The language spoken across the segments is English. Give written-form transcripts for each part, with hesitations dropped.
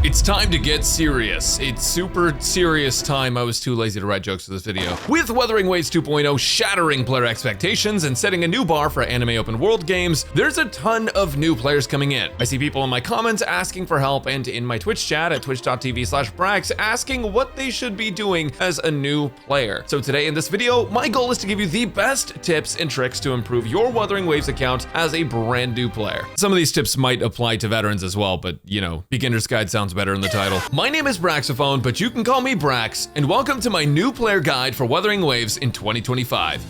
It's time to get serious. It's super serious time. I was too lazy to write jokes for this video. With Wuthering Waves 2.0 shattering player expectations and setting a new bar for anime open world games, there's a ton of new players coming in. I see people in my comments asking for help and in my Twitch chat at twitch.tv/Brax asking what they should be doing as a new player. So today in this video, my goal is to give you the best tips and tricks to improve your Wuthering Waves account as a brand new player. Some of these tips might apply to veterans as well, but you know, beginner's guide sounds better in the title. My name is Braxophone, but you can call me Brax, and welcome to my new player guide for Wuthering Waves in 2025.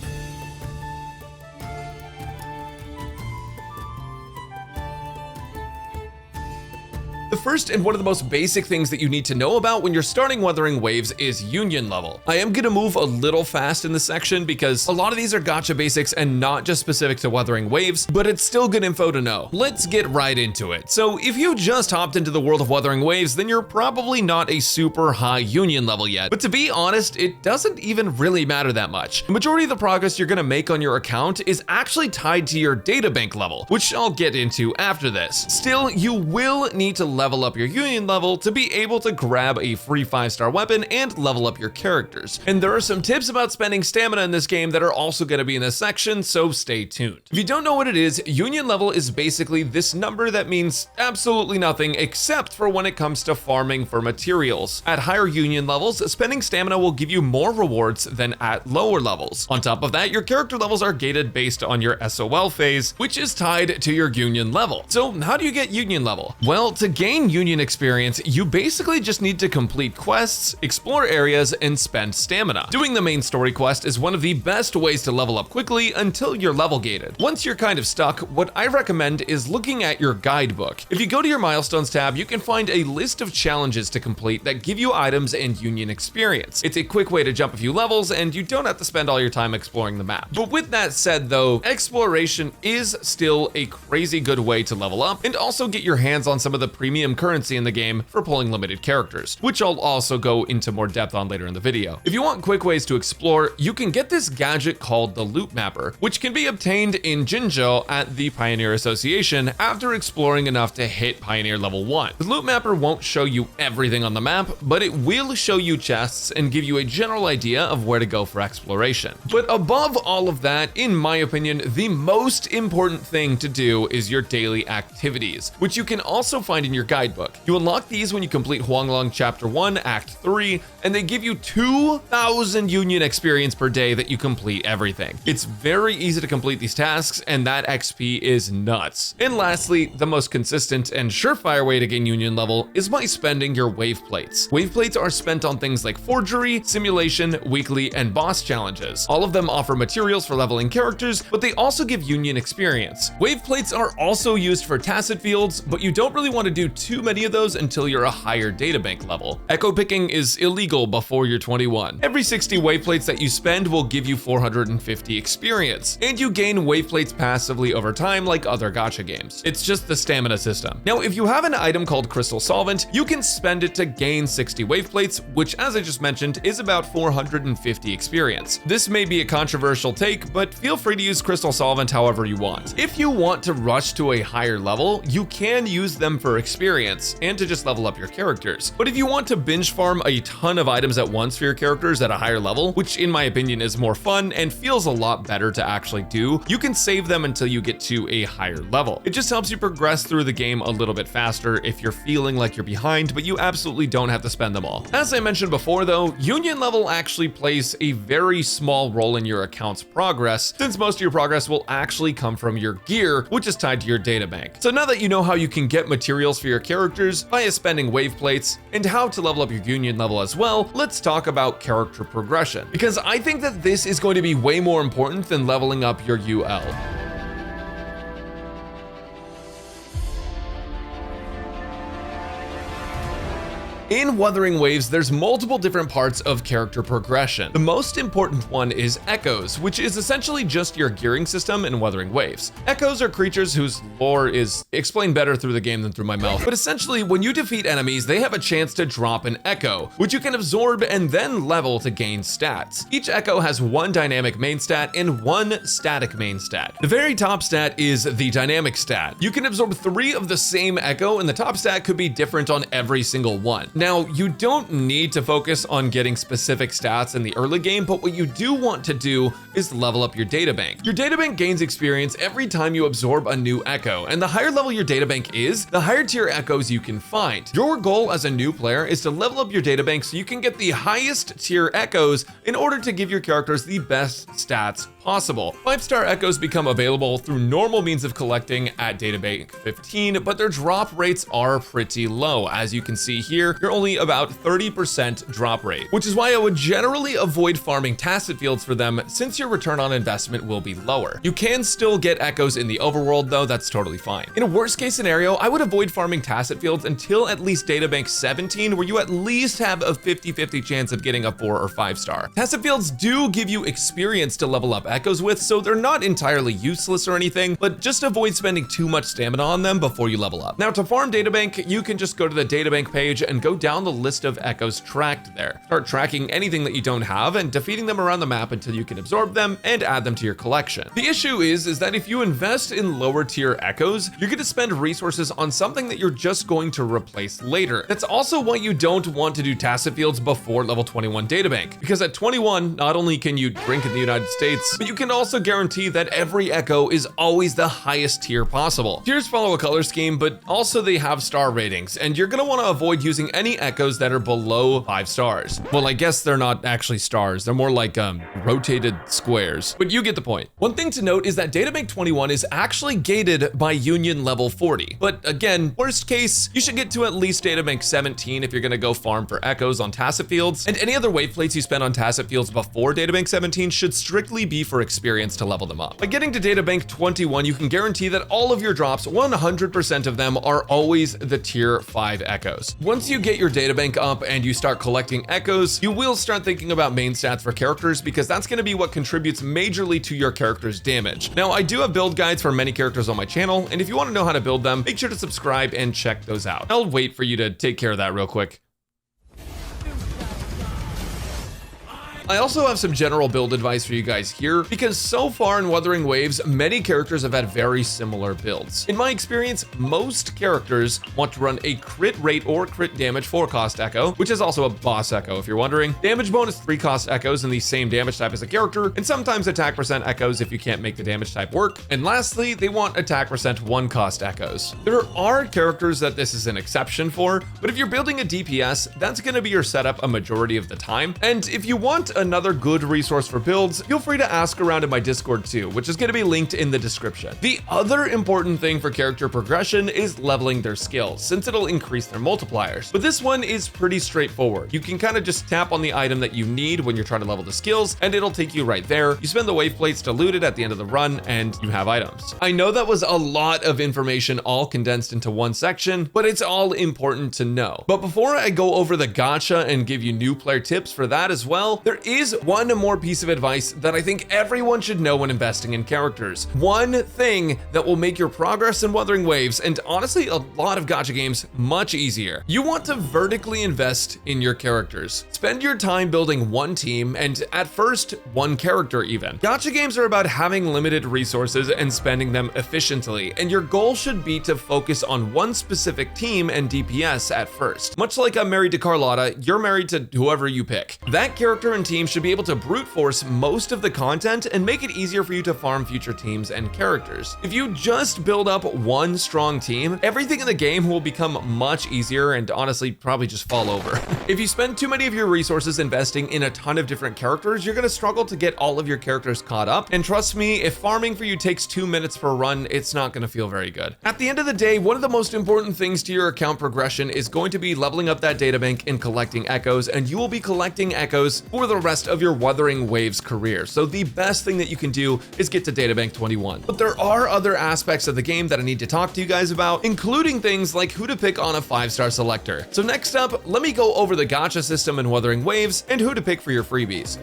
The first and one of the most basic things that you need to know about when you're starting Wuthering Waves is union level. I am gonna move a little fast in this section because a lot of these are gacha basics and not just specific to Wuthering Waves, but it's still good info to know. Let's get right into it. So if you just hopped into the world of Wuthering Waves, then you're probably not a super high union level yet. But to be honest, it doesn't even really matter that much. The majority of the progress you're gonna make on your account is actually tied to your DATABANK level, which I'll get into after this. Still, you will need to level up your union level to be able to grab a free 5-star weapon and level up your characters. And there are some tips about spending stamina in this game that are also going to be in this section, so stay tuned. If you don't know what it is, union level is basically this number that means absolutely nothing except for when it comes to farming for materials. At higher union levels, spending stamina will give you more rewards than at lower levels. On top of that, your character levels are gated based on your SOL phase, which is tied to your union level. So how do you get union level? Well, to gain union experience, you basically just need to complete quests, explore areas, and spend stamina. Doing the main story quest is one of the best ways to level up quickly until you're level gated. Once you're kind of stuck, what I recommend is looking at your guidebook. If you go to your milestones tab, you can find a list of challenges to complete that give you items and union experience. It's a quick way to jump a few levels, and you don't have to spend all your time exploring the map. But with that said though, exploration is still a crazy good way to level up and also get your hands on some of the premium currency in the game for pulling limited characters, which I'll also go into more depth on later in the video. If you want quick ways to explore, you can get this gadget called the Loot Mapper, which can be obtained in Jinzhou at the Pioneer Association after exploring enough to hit Pioneer level 1. The Loot Mapper won't show you everything on the map, but it will show you chests and give you a general idea of where to go for exploration. But above all of that, in my opinion, the most important thing to do is your daily activities, which you can also find in your guidebook. You unlock these when you complete Huanglong Chapter 1, Act 3, and they give you 2,000 union experience per day that you complete everything. It's very easy to complete these tasks, and that XP is nuts. And lastly, the most consistent and surefire way to gain union level is by spending your Waveplates. Waveplates are spent on things like forgery, simulation, weekly, and boss challenges. All of them offer materials for leveling characters, but they also give union experience. Waveplates are also used for tacit fields, but you don't really want to do too many of those until you're a higher DATABANK level. Echo picking is illegal before you're 21. Every 60 Waveplates that you spend will give you 450 experience, and you gain Waveplates passively over time like other gacha games. It's just the stamina system. Now, if you have an item called Crystal Solvent, you can spend it to gain 60 Waveplates, which as I just mentioned is about 450 experience. This may be a controversial take, but feel free to use Crystal Solvent however you want. If you want to rush to a higher level, you can use them for experience and to just level up your characters. But if you want to binge farm a ton of items at once for your characters at a higher level, which in my opinion is more fun and feels a lot better to actually do, you can save them until you get to a higher level. It just helps you progress through the game a little bit faster if you're feeling like you're behind, but you absolutely don't have to spend them all. As I mentioned before though, union level actually plays a very small role in your account's progress, since most of your progress will actually come from your gear, which is tied to your DATABANK. So now that you know how you can get materials for your characters via spending Waveplates and how to level up your union level as well, let's talk about character progression, because I think that this is going to be way more important than leveling up your UL. In Wuthering Waves, there's multiple different parts of character progression. The most important one is echoes, which is essentially just your gearing system in Wuthering Waves. Echoes are creatures whose lore is explained better through the game than through my mouth, but essentially when you defeat enemies, they have a chance to drop an echo, which you can absorb and then level to gain stats. Each echo has one dynamic main stat and one static main stat. The very top stat is the dynamic stat. You can absorb 3 of the same echo, and the top stat could be different on every single one. Now, you don't need to focus on getting specific stats in the early game, but what you do want to do is level up your databank. Your databank gains experience every time you absorb a new echo, and the higher level your databank is, the higher tier echoes you can find. Your goal as a new player is to level up your databank so you can get the highest tier echoes in order to give your characters the best stats possible. 5-star echoes become available through normal means of collecting at databank 15, but their drop rates are pretty low. As you can see here, you're only about 30% drop rate, which is why I would generally avoid farming tacit fields for them since your return on investment will be lower. You can still get echoes in the overworld though, that's totally fine. In a worst case scenario, I would avoid farming tacit fields until at least databank 17, where you at least have a 50-50 chance of getting a 4 or 5-star. Tacit fields do give you experience to level up echoes with, so they're not entirely useless or anything, but just avoid spending too much stamina on them before you level up. Now, to farm databank, you can just go to the databank page and go down the list of echoes tracked there. Start tracking anything that you don't have and defeating them around the map until you can absorb them and add them to your collection. The issue is that if you invest in lower tier echoes, you're going to spend resources on something that you're just going to replace later. That's also why you don't want to do tacit fields before level 21 databank, because at 21, not only can you drink in the United States, but you can also guarantee that every echo is always the highest tier possible. Tiers follow a color scheme, but also they have star ratings, and you're gonna want to avoid using any echoes that are below 5 stars. Well, I guess they're not actually stars, they're more like rotated squares, but you get the point. One thing to note is that databank 21 is actually gated by union level 40, but again, worst case, you should get to at least databank 17 if you're gonna go farm for echoes on tacit fields, and any other waveplates you spend on tacit fields before databank 17 should strictly be for experience to level them up. By getting to databank 21, you can guarantee that all of your drops, 100% of them, are always the tier 5 echoes. Once you get your databank up and you start collecting echoes, you will start thinking about main stats for characters, because that's going to be what contributes majorly to your character's damage. Now, I do have build guides for many characters on my channel, and if you want to know how to build them, make sure to subscribe and check those out. I'll wait for you to take care of that real quick. I also have some general build advice for you guys here, because so far in Wuthering Waves, many characters have had very similar builds. In my experience, most characters want to run a crit rate or crit damage 4-cost echo, which is also a boss echo if you're wondering, damage bonus 3-cost echoes in the same damage type as a character, and sometimes attack percent echoes if you can't make the damage type work, and lastly, they want attack percent 1-cost echoes. There are characters that this is an exception for, but if you're building a DPS, that's going to be your setup a majority of the time, and if you want another good resource for builds, feel free to ask around in my Discord too, which is going to be linked in the description. The other important thing for character progression is leveling their skills, since it'll increase their multipliers. But this one is pretty straightforward. You can kind of just tap on the item that you need when you're trying to level the skills, and it'll take you right there. You spend the waveplates to loot it at the end of the run, and you have items. I know that was a lot of information all condensed into one section, but it's all important to know. But before I go over the gacha and give you new player tips for that as well, there is one more piece of advice that I think everyone should know when investing in characters. One thing that will make your progress in Wuthering Waves, and honestly a lot of gacha games, much easier. You want to vertically invest in your characters. Spend your time building one team, and at first, one character even. Gacha games are about having limited resources and spending them efficiently, and your goal should be to focus on one specific team and DPS at first. Much like I'm married to Carlotta, you're married to whoever you pick. That character and team should be able to brute force most of the content and make it easier for you to farm future teams and characters. If you just build up one strong team, everything in the game will become much easier and honestly probably just fall over. If you spend too many of your resources investing in a ton of different characters, you're gonna struggle to get all of your characters caught up, and trust me, if farming for you takes 2 minutes per run, it's not gonna feel very good. At the end of the day, one of the most important things to your account progression is going to be leveling up that databank and collecting echoes, and you will be collecting echoes for the rest of your Wuthering Waves career. So the best thing that you can do is get to DATABANK 21. But there are other aspects of the game that I need to talk to you guys about, including things like who to pick on a 5-star selector. So next up, let me go over the gacha system in Wuthering Waves and who to pick for your freebies.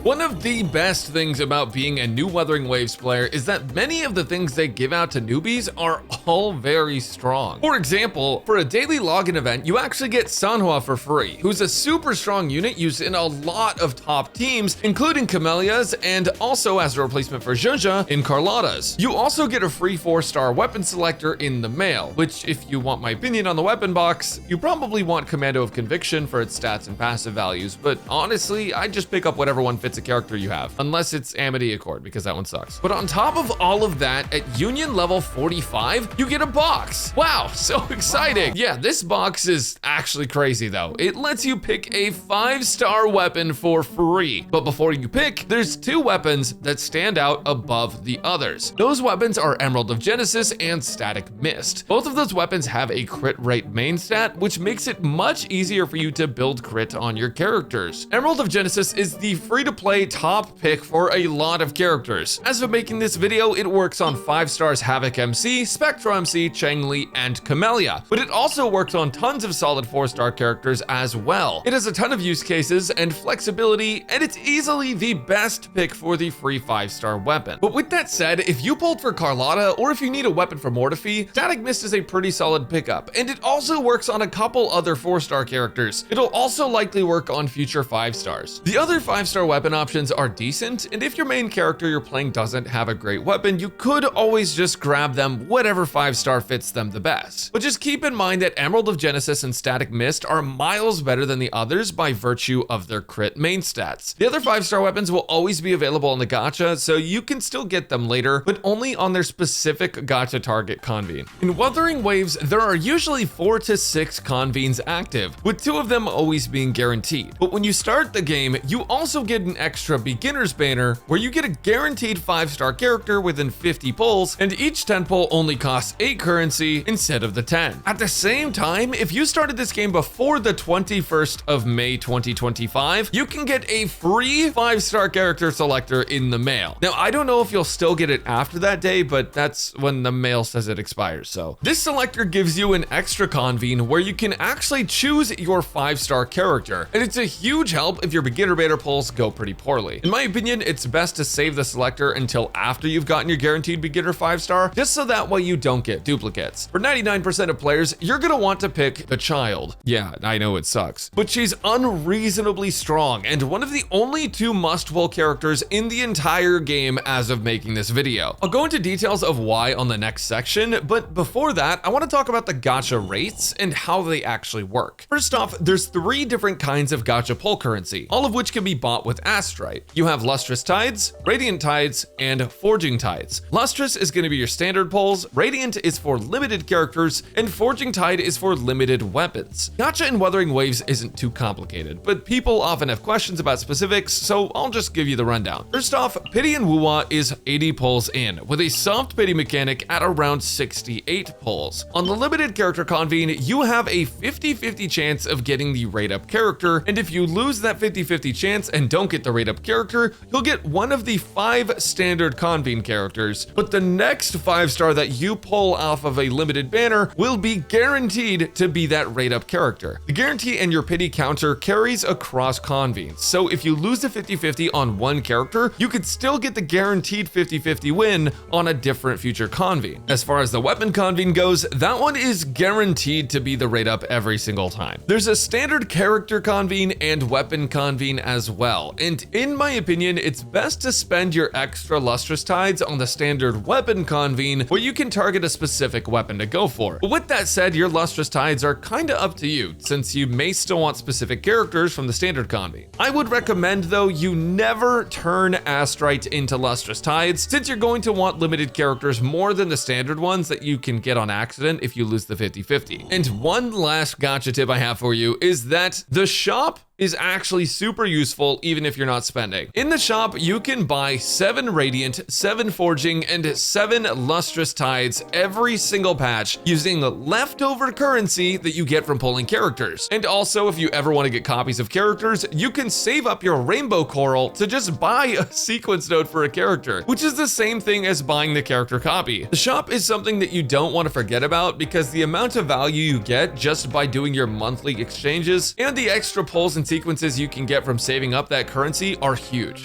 One of the best things about being a new Wuthering Waves player is that many of the things they give out to newbies are all very strong. For example, for a daily login event, you actually get Sanhua for free, who's a super strong unit used in a lot of top teams, including Camellia's and also as a replacement for Zhezha in Carlotta's. You also get a free 4-star weapon selector in the mail, which if you want my opinion on the weapon box, you probably want Commando of Conviction for its stats and passive values, but honestly, I just pick up whatever one fits a character you have, unless it's Amity Accord, because that one sucks. But on top of all of that, at Union level 45, you get a box. Wow, so exciting. Yeah, this box is actually crazy though. It lets you pick a 5-star weapon for free. But before you pick, there's 2 weapons that stand out above the others. Those weapons are Emerald of Genesis and Static Mist. Both of those weapons have a crit rate main stat, which makes it much easier for you to build crit on your characters. Emerald of Genesis is the free-to-play top pick for a lot of characters. As of making this video, it works on 5 stars Havoc MC, Spectro MC, Changli, and Camellia, but it also works on tons of solid 4-star characters as well. It has a ton of use cases and flexibility, and it's easily the best pick for the free 5-star weapon. But with that said, if you pulled for Carlotta, or if you need a weapon for Mortefi, Static Mist is a pretty solid pickup, and it also works on a couple other 4-star characters. It'll also likely work on future 5 stars. The other 5-star weapon options are decent, and if your main character you're playing doesn't have a great weapon, you could always just grab them whatever 5-star fits them the best. But just keep in mind that Emerald of Genesis and Static Mist are miles better than the others by virtue of their crit main stats. The other 5-star weapons will always be available on the gacha, so you can still get them later, but only on their specific gacha target convene. In Wuthering Waves, there are usually 4 to 6 convenes active, with 2 of them always being guaranteed. But when you start the game, you also get an extra beginner's banner where you get a guaranteed 5-star character within 50 pulls, and each 10 pull only costs 8 currency instead of the 10. At the same time, if you started this game before the 21st of May 2025, you can get a free 5-star character selector in the mail. Now, I don't know if you'll still get it after that day, but that's when the mail says it expires, so. This selector gives you an extra convene where you can actually choose your 5-star character, and it's a huge help if your beginner banner pulls go pretty poorly. In my opinion, it's best to save the selector until after you've gotten your guaranteed beginner 5-star, just so that way you don't get duplicates. For 99% of players, you're gonna want to pick the child. Yeah, I know it sucks, but she's unreasonably strong and one of the only 2 must-pull characters in the entire game as of making this video. I'll go into details of why on the next section, but before that, I want to talk about the gacha rates and how they actually work. First off, there's 3 different kinds of gacha pull currency, all of which can be bought with Astrite. You have Lustrous Tides, Radiant Tides, and Forging Tides. Lustrous is going to be your standard pulls, Radiant is for limited characters, and Forging Tide is for limited weapons. Gacha in Wuthering Waves isn't too complicated, but people often have questions about specifics, so I'll just give you the rundown. First off, Pity and Wuwa is 80 pulls in, with a soft pity mechanic at around 68 pulls. On the limited character convene, you have a 50-50 chance of getting the rate up character, and if you lose that 50-50 chance and don't get the rate up character, you'll get one of the 5 standard convene characters, but the next 5-star that you pull off of a limited banner will be guaranteed to be that rate up character. The guarantee and your pity counter carries across convenes, so if you lose the 50-50 on one character, you could still get the guaranteed 50-50 win on a different future convene. As far as the weapon convene goes, that one is guaranteed to be the rate up every single time. There's a standard character convene and weapon convene as well, and in my opinion, it's best to spend your extra Lustrous Tides on the standard weapon convene where you can target a specific weapon to go for. But with that said, your Lustrous Tides are kinda up to you, since you may still want specific characters from the standard convene. I would recommend though you never turn Astrite into Lustrous Tides, since you're going to want limited characters more than the standard ones that you can get on accident if you lose the 50-50. And one last gacha tip I have for you is that the shop is actually super useful even if you're not spending. In the shop, you can buy 7 Radiant, 7 Forging, and 7 Lustrous Tides every single patch using leftover currency that you get from pulling characters. And also, if you ever want to get copies of characters, you can save up your Rainbow Coral to just buy a sequence node for a character, which is the same thing as buying the character copy. The shop is something that you don't want to forget about because the amount of value you get just by doing your monthly exchanges and the extra pulls and sequences you can get from saving up that currency are huge.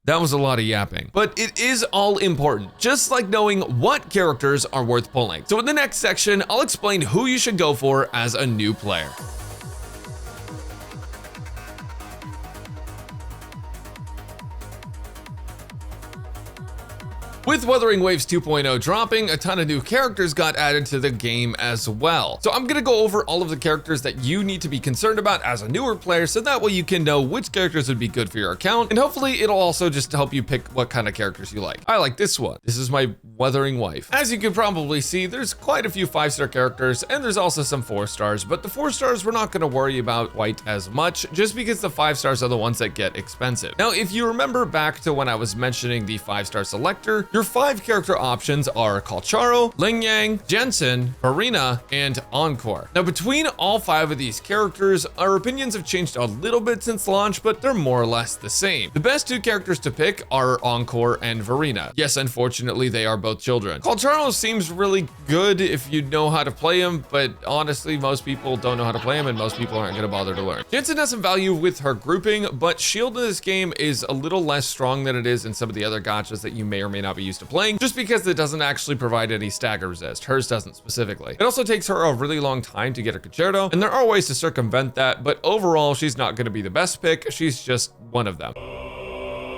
That was a lot of yapping, but it is all important, just like knowing what characters are worth pulling. So in the next section, I'll explain who you should go for as a new player. With Wuthering Waves 2.0 dropping, a ton of new characters got added to the game as well. So I'm gonna go over all of the characters that you need to be concerned about as a newer player, so that way you can know which characters would be good for your account, and hopefully it'll also just help you pick what kind of characters you like. I like this one. This is my Wuthering Wife. As you can probably see, there's quite a few 5-star characters, and there's also some 4 stars, but the 4 stars we're not gonna worry about quite as much, just because the 5 stars are the ones that get expensive. Now, if you remember back to when I was mentioning the 5-star selector, your 5 character options are Kalcharo, Lingyang, Jensen, Arena, and Encore. Now, between all 5 of these characters, our opinions have changed a little bit since launch, but they're more or less the same. The best 2 characters to pick are Encore and Verena. Yes, unfortunately, they are both children. Kalcharo seems really good if you know how to play him, but honestly, most people don't know how to play him, and most people aren't gonna bother to learn. Jensen has some value with her grouping, but shield in this game is a little less strong than it is in some of the other gachas that you may or may not be used to playing, just because it doesn't actually provide any stagger resist. Hers doesn't specifically. It also takes her a really long time to get her concerto, and there are ways to circumvent that, but overall, she's not going to be the best pick. She's just one of them.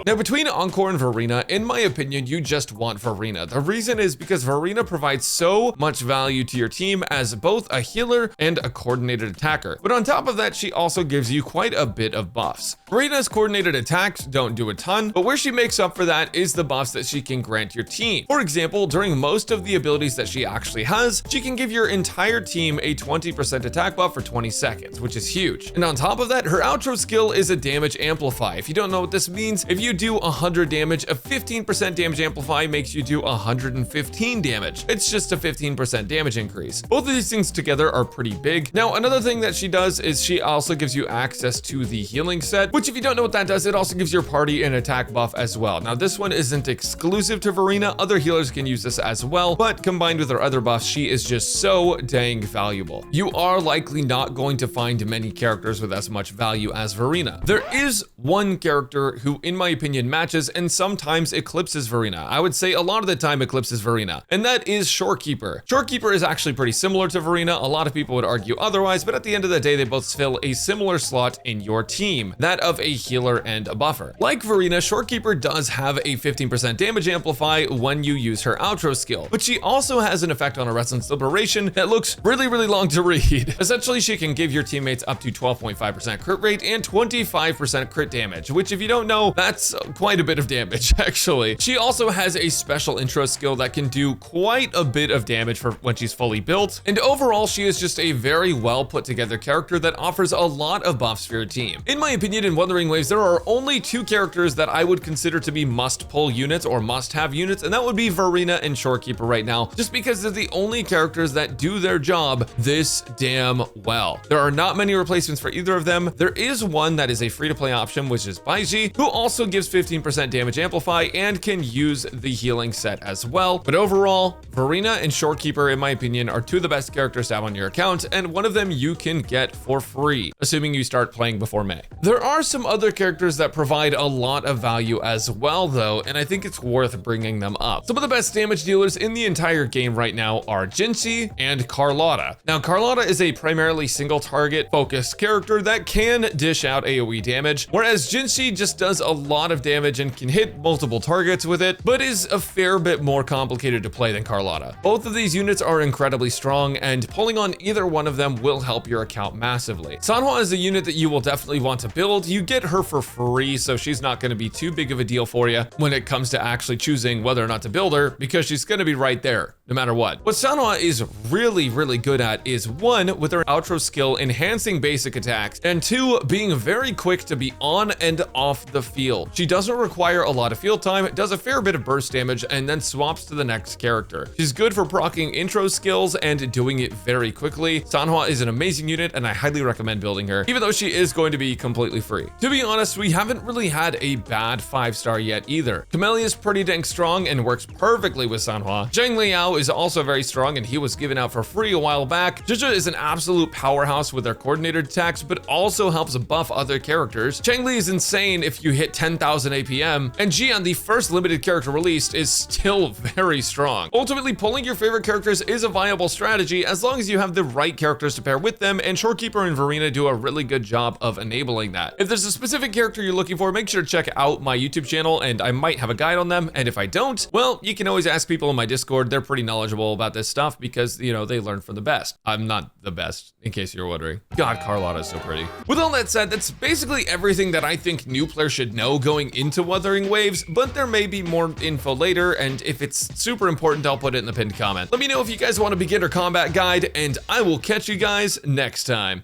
Now, between Encore and Verena, in my opinion, you just want Verena. The reason is because Verena provides so much value to your team as both a healer and a coordinated attacker. But on top of that, she also gives you quite a bit of buffs. Verena's coordinated attacks don't do a ton, but where she makes up for that is the buffs that she can grant your team. For example, during most of the abilities that she actually has, she can give your entire team a 20% attack buff for 20 seconds, which is huge. And on top of that, her outro skill is a damage amplify. If you don't know what this means, if you do 100 damage, a 15% damage amplify makes you do 115 damage. It's just a 15% damage increase. Both of these things together are pretty big. Now, another thing that she does is she also gives you access to the healing set, which if you don't know what that does, it also gives your party an attack buff as well. Now, this one isn't exclusive to Verena. Other healers can use this as well, but combined with her other buffs, she is just so dang valuable. You are likely not going to find many characters with as much value as Verena. There is one character who, in my opinion, matches and sometimes eclipses Verena. I would say a lot of the time eclipses Verena, and that is Shorekeeper. Shorekeeper is actually pretty similar to Verena. A lot of people would argue otherwise, but at the end of the day, they both fill a similar slot in your team, that of a healer and a buffer. Like Verena, Shorekeeper does have a 15% damage amplify when you use her outro skill, but she also has an effect on Arrestan's Liberation that looks really, really long to read. Essentially, she can give your teammates up to 12.5% crit rate and 25% crit damage, which if you don't know, that's quite a bit of damage, actually. She also has a special intro skill that can do quite a bit of damage for when she's fully built, and overall, she is just a very well put together character that offers a lot of buffs for your team. In my opinion, in Wuthering Waves, there are only 2 characters that I would consider to be must-pull units or must-have units, and that would be Verena and Shorekeeper right now, just because they're the only characters that do their job this damn well. There are not many replacements for either of them. There is one that is a free-to-play option, which is Baiji, who also gives 15% damage amplify and can use the healing set as well. But overall, Verena and Shorekeeper, in my opinion, are 2 of the best characters to have on your account, and one of them you can get for free, assuming you start playing before May. There are some other characters that provide a lot of value as well, though, and I think it's worth bringing them up. Some of the best damage dealers in the entire game right now are Jinxie and Carlotta. Now, Carlotta is a primarily single target focused character that can dish out AoE damage, whereas Jinxie just does a lot lot of damage and can hit multiple targets with it, but is a fair bit more complicated to play than Carlotta. Both of these units are incredibly strong, and pulling on either one of them will help your account massively. Sanhua is a unit that you will definitely want to build. You get her for free, so she's not going to be too big of a deal for you when it comes to actually choosing whether or not to build her, because she's going to be right there no matter what. What Sanhua is really good at is 1, with her outro skill enhancing basic attacks, and 2, being very quick to be on and off the field. She doesn't require a lot of field time, does a fair bit of burst damage, and then swaps to the next character. She's good for proccing intro skills and doing it very quickly. Sanhua is an amazing unit, and I highly recommend building her, even though she is going to be completely free. To be honest, we haven't really had a bad 5-star yet either. Camellia is pretty dang strong and works perfectly with Sanhua. Zhang Liao is also very strong, and he was given out for free a while back. Zhizha is an absolute powerhouse with their coordinated attacks, but also helps buff other characters. Changli is insane if you hit 10,000 APM, and Jian, the first limited character released, is still very strong. Ultimately, pulling your favorite characters is a viable strategy as long as you have the right characters to pair with them, and Shorekeeper and Verena do a really good job of enabling that. If there's a specific character you're looking for, make sure to check out my YouTube channel, and I might have a guide on them, and if I don't, well, you can always ask people in my Discord. They're pretty knowledgeable about this stuff because, you know, they learn from the best. I'm not the best, in case you're wondering. God, Carlotta is so pretty. With all that said, that's basically everything that I think new players should know going into Wuthering Waves, but there may be more info later, and if it's super important, I'll put it in the pinned comment. Let me know if you guys want a beginner combat guide, and I will catch you guys next time.